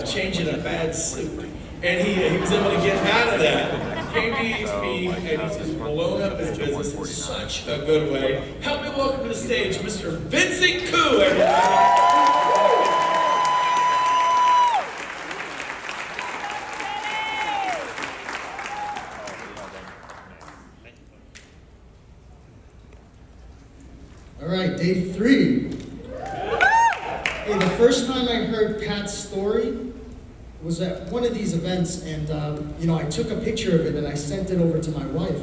of changing a bad suit. And he was able to get out of that. Came to eXp, and he's just blown up his business in such a good way. Help me welcome to the stage Mr. Vincent Koo, everybody. All right, day 3. Hey, the first time I heard Pat's story was at one of these events, and I took a picture of it and I sent it over to my wife.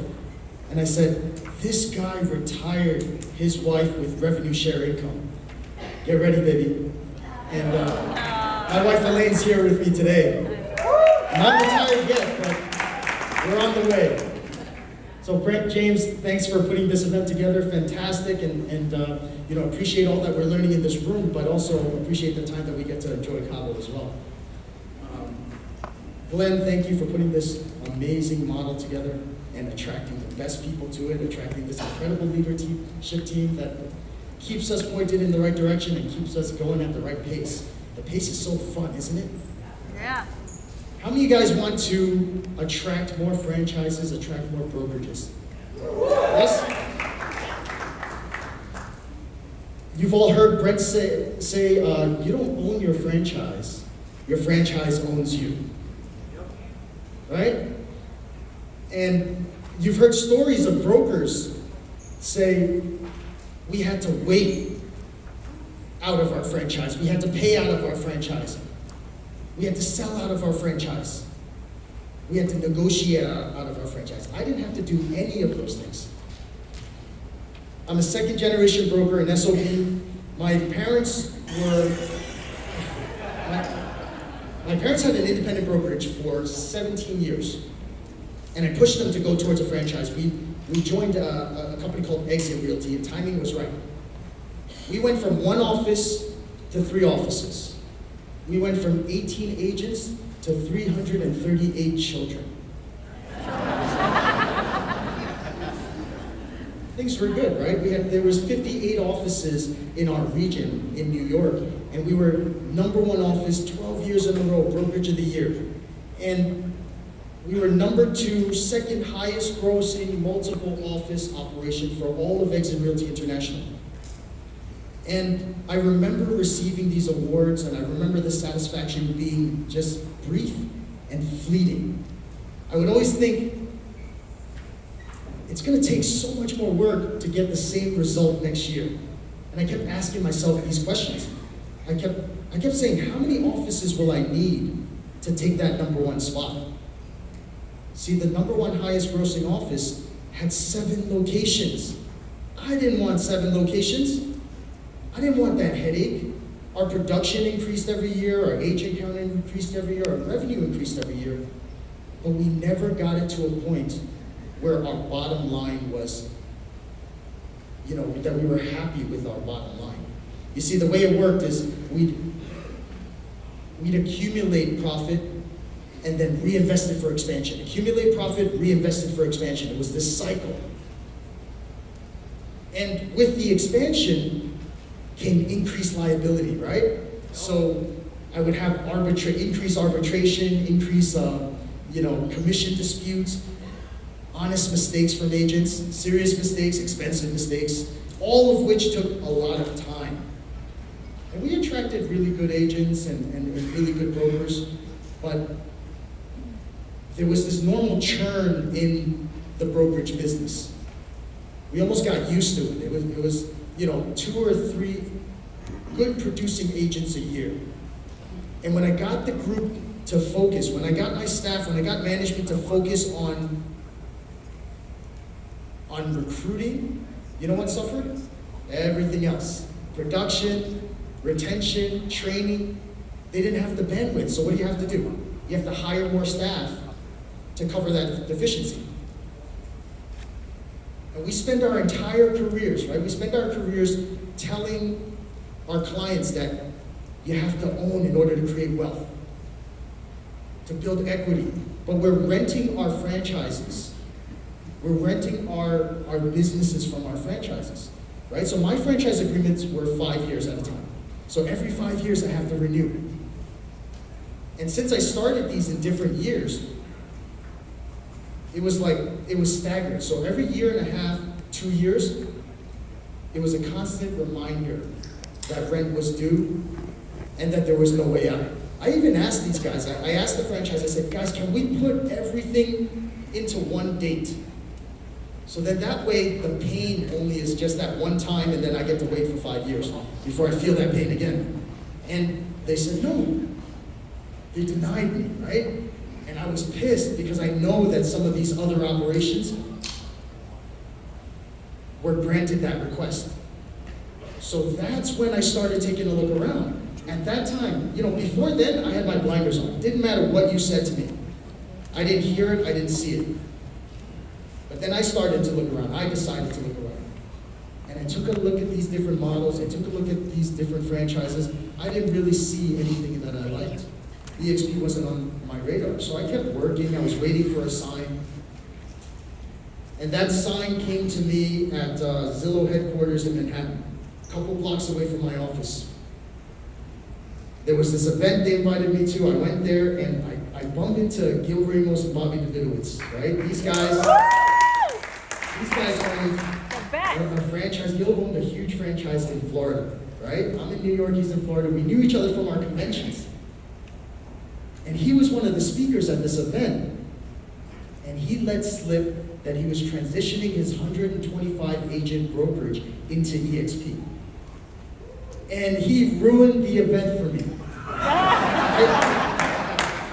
And I said, this guy retired his wife with revenue share income. Get ready, baby. And my wife Elaine's here with me today. Not retired yet, but we're on the way. So Brent, James, thanks for putting this event together. Fantastic, and appreciate all that we're learning in this room, but also appreciate the time that we get to enjoy Cabo as well. Glenn, thank you for putting this amazing model together and attracting the best people to it, attracting this incredible leadership team that keeps us pointed in the right direction and keeps us going at the right pace. The pace is so fun, isn't it? Yeah. How many of you guys want to attract more franchises, attract more brokerages? Yes? You've all heard Brent say you don't own your franchise owns you. Right? And you've heard stories of brokers say, we had to wait out of our franchise. We had to pay out of our franchise. We had to sell out of our franchise. We had to negotiate out of our franchise. I didn't have to do any of those things. I'm a second generation broker in SOB. My parents had an independent brokerage for 17 years, and I pushed them to go towards a franchise. We joined a company called Exit Realty, and timing was right. We went from 1 office to 3 offices. We went from 18 agents to 338 children. Things were good, right? There was 58 offices in our region in New York, and we were #1 office 12 years in a row, brokerage of the year. And we were #2, second highest grossing multiple office operation for all of Exit Realty International. And I remember receiving these awards, and I remember the satisfaction being just brief and fleeting. I would always think, it's going to take so much more work to get the same result next year. And I kept asking myself these questions. I kept saying, how many offices will I need to take that #1 spot? See, the #1 highest grossing office had 7 locations. I didn't want 7 locations. I didn't want that headache. Our production increased every year, our agent count increased every year, our revenue increased every year, but we never got it to a point where our bottom line was, that we were happy with our bottom line. You see, the way it worked is we'd accumulate profit and then reinvest it for expansion. Accumulate profit, reinvest it for expansion. It was this cycle. And with the expansion came increased liability, right? So I would have increased arbitration, increase commission disputes, honest mistakes from agents, serious mistakes, expensive mistakes, all of which took a lot of time. And we attracted really good agents and really good brokers, but there was this normal churn in the brokerage business. We almost got used to it. It was 2 or 3 good producing agents a year. And when I got the group to focus, when I got my staff, when I got management to focus on recruiting, you know what suffered? Everything else. Production, retention, training. They didn't have the bandwidth, so what do you have to do? You have to hire more staff to cover that deficiency. And we spend our entire careers, right? We spend our careers telling our clients that you have to own in order to create wealth, to build equity. But we're renting our franchises. We're renting our businesses from our franchises, right? So my franchise agreements were 5 years at a time. So every 5 years I have to renew. And since I started these in different years, it was staggered. So every year and a half, 2 years, it was a constant reminder that rent was due and that there was no way out. I even asked these guys, I asked the franchise, I said, guys, can we put everything into one date? So that way the pain only is just that one time and then I get to wait for 5 years before I feel that pain again. And they said, no. They denied me, right? And I was pissed because I know that some of these other operations were granted that request. So that's when I started taking a look around. At that time, before then, I had my blinders on. It didn't matter what you said to me. I didn't hear it, I didn't see it. But then I started to look around. I decided to look around. And I took a look at these different models. I took a look at these different franchises. I didn't really see anything that I liked. eXp wasn't on my radar. So I kept working. I was waiting for a sign. And that sign came to me at Zillow headquarters in Manhattan, a couple blocks away from my office. There was this event they invited me to. I went there and I bumped into Gil Ramos and Bobby Davidowitz, right? These guys owned a franchise. Gil owned a huge franchise in Florida, right? I'm in New York, he's in Florida. We knew each other from our conventions. And he was one of the speakers at this event. And he let slip that he was transitioning his 125 agent brokerage into eXp. And he ruined the event for me.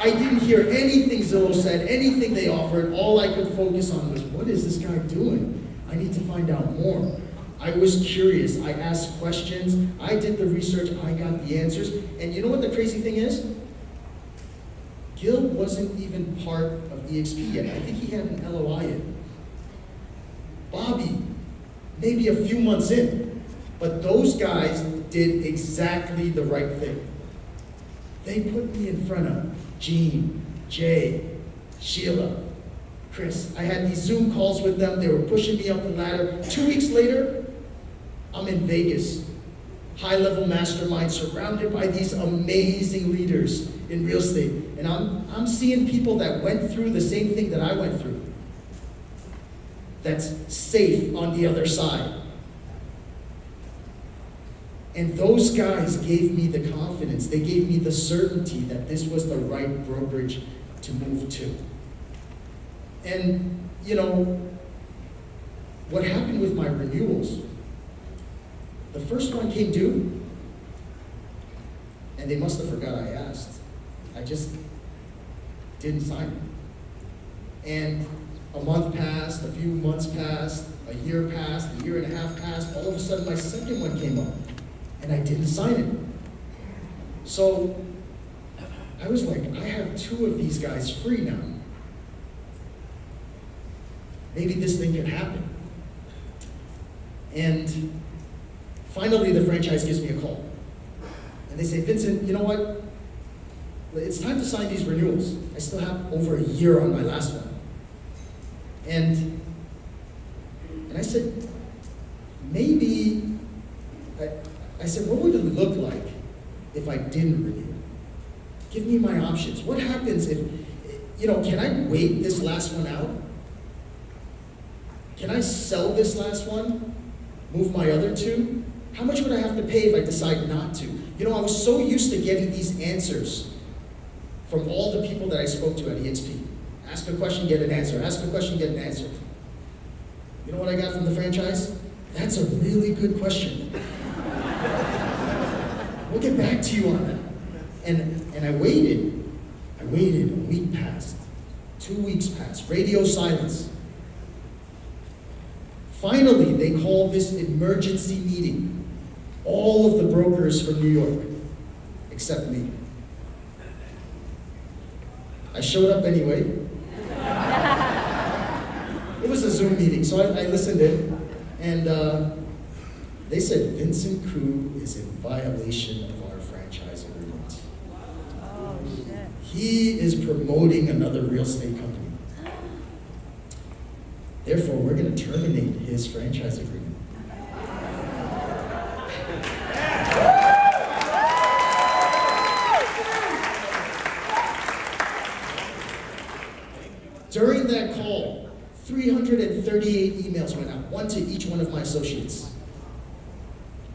I didn't hear anything Zillow said, anything they offered. All I could focus on was, what is this guy doing? I need to find out more. I was curious. I asked questions. I did the research. I got the answers. And you know what the crazy thing is? Gil wasn't even part of eXp yet. I think he had an LOI in. Bobby, maybe a few months in. But those guys did exactly the right thing. They put me in front of Gene, Jay, Sheila, Chris. I had these Zoom calls with them. They were pushing me up the ladder. 2 weeks later, I'm in Vegas. High-level mastermind surrounded by these amazing leaders in real estate. And I'm seeing people that went through the same thing that I went through. That's safe on the other side. And those guys gave me the confidence. They gave me the certainty that this was the right brokerage to move to. And, what happened with my renewals, the first one came due, and they must have forgot I asked. I just didn't sign it. And a month passed, a few months passed, a year passed, a year and a half passed. All of a sudden, my second one came up. And I didn't sign it. So I was like, I have 2 of these guys free now. Maybe this thing can happen. And finally the franchise gives me a call. And they say, Vincent, you know what? It's time to sign these renewals. I still have over a year on my last one. And I said, maybe, I said, what would it look like if I didn't renew? Give me my options. What happens if, can I wait this last one out? Can I sell this last one? Move my other 2? How much would I have to pay if I decide not to? I was so used to getting these answers from all the people that I spoke to at eXp. Ask a question, get an answer. Ask a question, get an answer. You know what I got from the franchise? That's a really good question. We'll get back to you on that. And I waited. A week passed. 2 weeks passed. Radio silence. Finally, they called this emergency meeting. All of the brokers from New York, except me. I showed up anyway. It was a Zoom meeting, so I listened in. And they said, Vincent Koo is in violation of our franchise agreement. Oh, shit. He is promoting another real estate company. Therefore, we're going to terminate his franchise agreement. During that call, 338 emails went out, one to each one of my associates.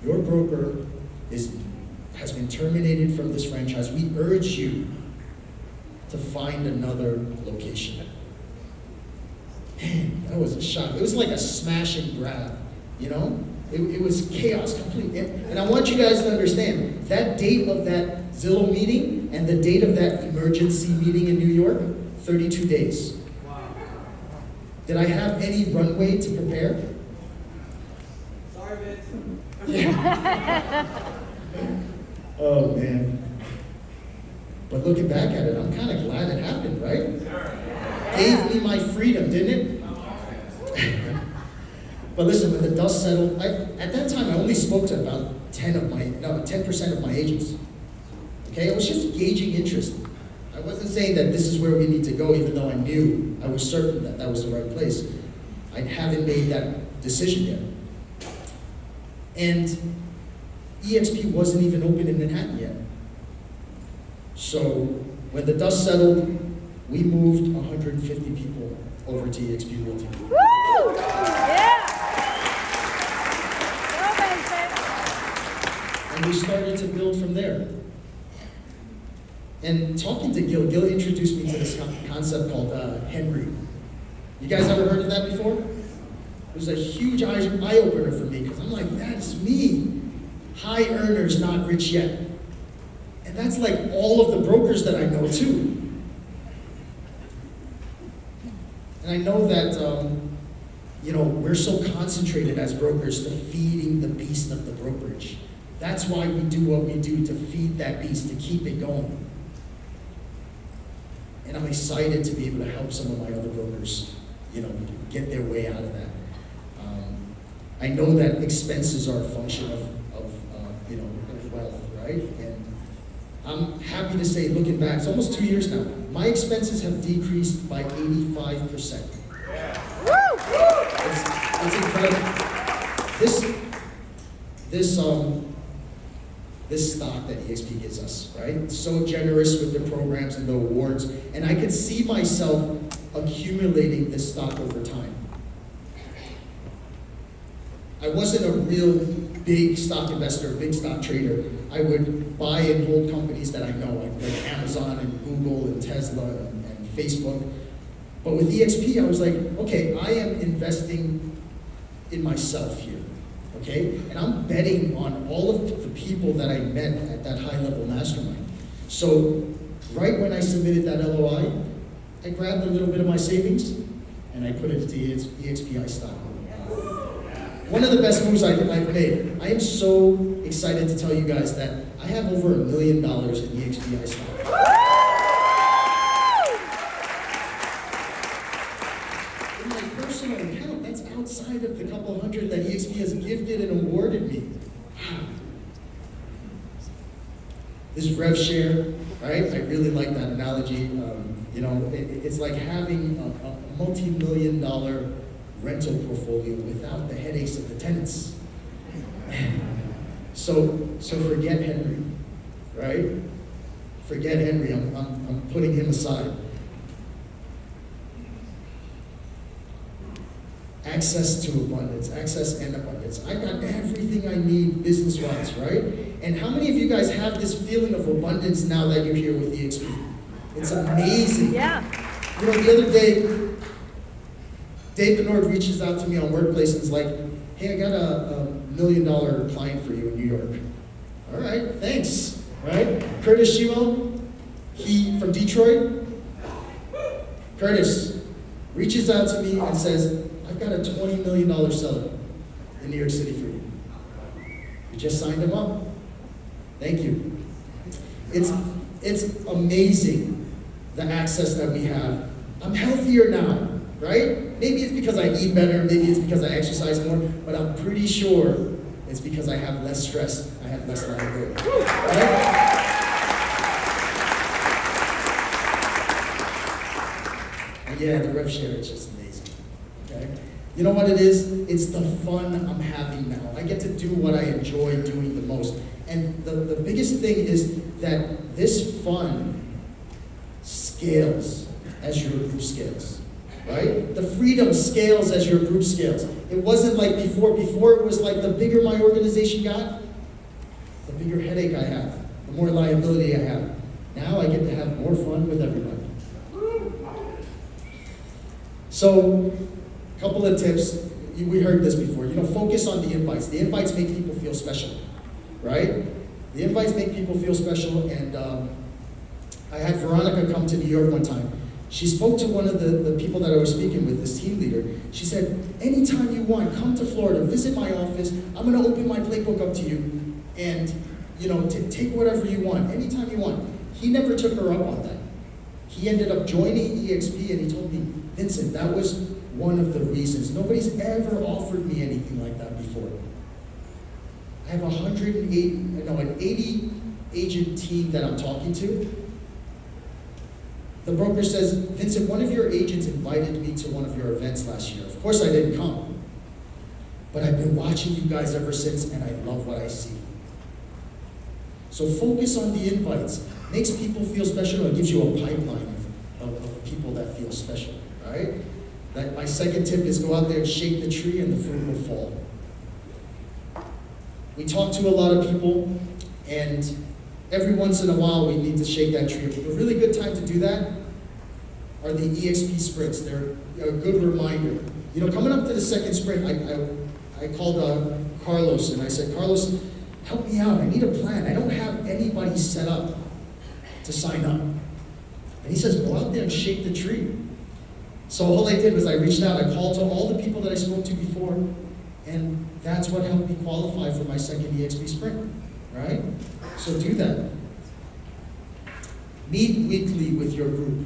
Your broker has been terminated from this franchise. We urge you to find another location. Man, that was a shock. It was like a smash and grab, you know? It was chaos complete. And I want you guys to understand, that date of that Zillow meeting and the date of that emergency meeting in New York, 32 days. Did I have any runway to prepare? Sorry, Vincent. Yeah. Oh, man. But looking back at it, I'm kind of glad it happened, right? Gave me my freedom, didn't it? But listen, when the dust settled, at that time I only spoke to about 10% of my agents. Okay, I was just gauging interest. I wasn't saying that this is where we need to go, even though I was certain that that was the right place. I haven't made that decision yet. And eXp wasn't even open in Manhattan yet. So when the dust settled, we moved 150 people over to eXp Realty. Woo! Yeah! Go, Vincent! And we started to build from there. And talking to Gil introduced me to this concept called Henry. You guys ever heard of that before? It was a huge eye-opener for me, because I'm like, that's me. High earners, not rich yet. And that's like all of the brokers that I know too. And I know that, we're so concentrated as brokers to feeding the beast of the brokerage. That's why we do what we do, to feed that beast, to keep it going. And I'm excited to be able to help some of my other brokers, get their way out of that. I know that expenses are a function of wealth, right? And I'm happy to say, looking back, it's almost 2 years now, my expenses have decreased by 85%. It's incredible. This stock that eXp gives us, right? So generous with the programs and the awards, and I could see myself accumulating this stock over time. I wasn't a real big stock investor, a big stock trader. I would buy and hold companies that I know, like Amazon and Google and Tesla and Facebook. But with eXp, I was like, okay, I am investing in myself here, okay? And I'm betting on all of the people that I met at that high-level mastermind. So right when I submitted that LOI, I grabbed a little bit of my savings and I put it into eXp stock. One of the best moves I've made. I am so excited to tell you guys that I have over $1 million in eXp stock. In my personal account, that's outside of the couple hundred that eXp has gifted and awarded me. This rev share, right? I really like that analogy. It's like having a multi-million-dollar rental portfolio without the headaches of the tenants. So forget Henry, right? Forget Henry. I'm putting him aside. Access to abundance, access and abundance. I got everything I need business-wise, right? And how many of you guys have this feeling of abundance now that you're here with eXp? It's amazing. Yeah. The other day, Dave Bernard reaches out to me on Workplace and is like, hey, I got a $1 million client for you in New York. All right, thanks, right? Curtis Shimo, he from Detroit. Curtis reaches out to me and says, I've got a $20 million seller in New York City for you. We just signed him up. Thank you. It's amazing the access that we have. I'm healthier now. Right? Maybe it's because I eat better, maybe it's because I exercise more, but I'm pretty sure it's because I have less stress, I have less liability. Right? And yeah, the rev share is just amazing. Okay? You know what it is? It's the fun I'm having now. I get to do what I enjoy doing the most. And the biggest thing is that this fun scales as your group scales. right? The freedom scales as your group scales. It wasn't like before. Before it was like the bigger my organization got, the bigger headache I have, the more liability I have. Now I get to have more fun with everybody. So, a couple of tips. We heard this before. Focus on the invites. The invites make people feel special, right? The invites make people feel special, and I had Veronica come to New York one time. She spoke to one of the people that I was speaking with, this team leader. She said, anytime you want, come to Florida, visit my office. I'm going to open my playbook up to you, and take whatever you want, anytime you want. He never took her up on that. He ended up joining eXp, and he told me, Vincent, that was one of the reasons. Nobody's ever offered me anything like that before. I have an 80 agent team that I'm talking to. The broker says, Vincent, one of your agents invited me to one of your events last year. Of course I didn't come, but I've been watching you guys ever since, and I love what I see. So focus on the invites. Makes people feel special. It gives you a pipeline of people that feel special, right? My second tip is go out there and shake the tree, and the fruit will fall. We talk to a lot of people, and every once in a while we need to shake that tree. A really good time to do that are the eXp sprints. They're a good reminder. Coming up to the second sprint, I called Carlos, and I said, Carlos, help me out. I need a plan. I don't have anybody set up to sign up. And he says, go out there and shake the tree. So all I did was I reached out. I called to all the people that I spoke to before, and that's what helped me qualify for my second eXp sprint, right? So do that. Meet weekly with your group.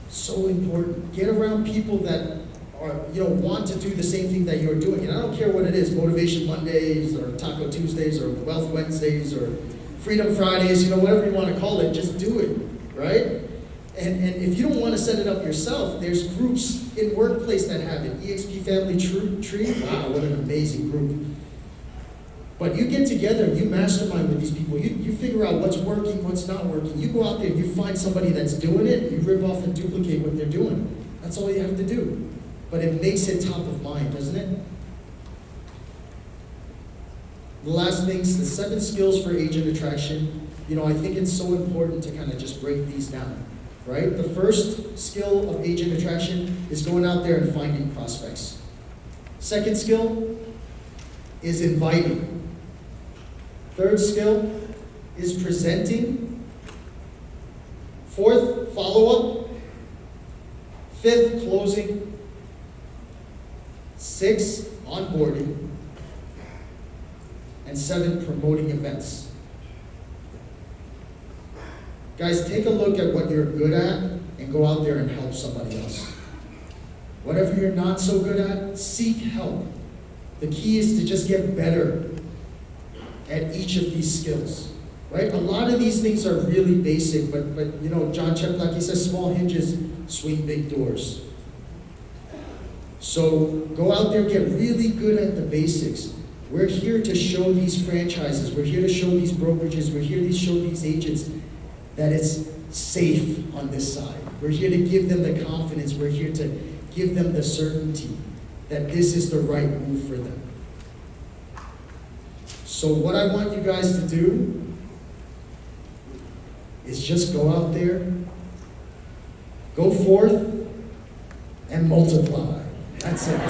So important. Get around people that want to do the same thing that you're doing. And I don't care what it is, Motivation Mondays or Taco Tuesdays or Wealth Wednesdays or Freedom Fridays, whatever you want to call it, just do it, right? And if you don't want to set it up yourself, there's groups in workplace that have it. eXp Family Tree, wow, what an amazing group. But you get together and you mastermind with these people. You figure out what's working, what's not working. You go out there and you find somebody that's doing it, and you rip off and duplicate what they're doing. That's all you have to do. But it makes it top of mind, doesn't it? The last things, the 7 skills for agent attraction. I think it's so important to kind of just break these down, right? The first skill of agent attraction is going out there and finding prospects. Second skill is inviting. Third skill is presenting. Fourth, follow-up. Fifth, closing. 6, onboarding. And 7, promoting events. Guys, take a look at what you're good at and go out there and help somebody else. Whatever you're not so good at, seek help. The key is to just get better at each of these skills, right? A lot of these things are really basic, but John Cheplack, he says small hinges swing big doors. So go out there, get really good at the basics. We're here to show these franchises, we're here to show these brokerages, we're here to show these agents that it's safe on this side. We're here to give them the confidence, we're here to give them the certainty that this is the right move for them. So what I want you guys to do is just go out there, go forth, and multiply. That's it.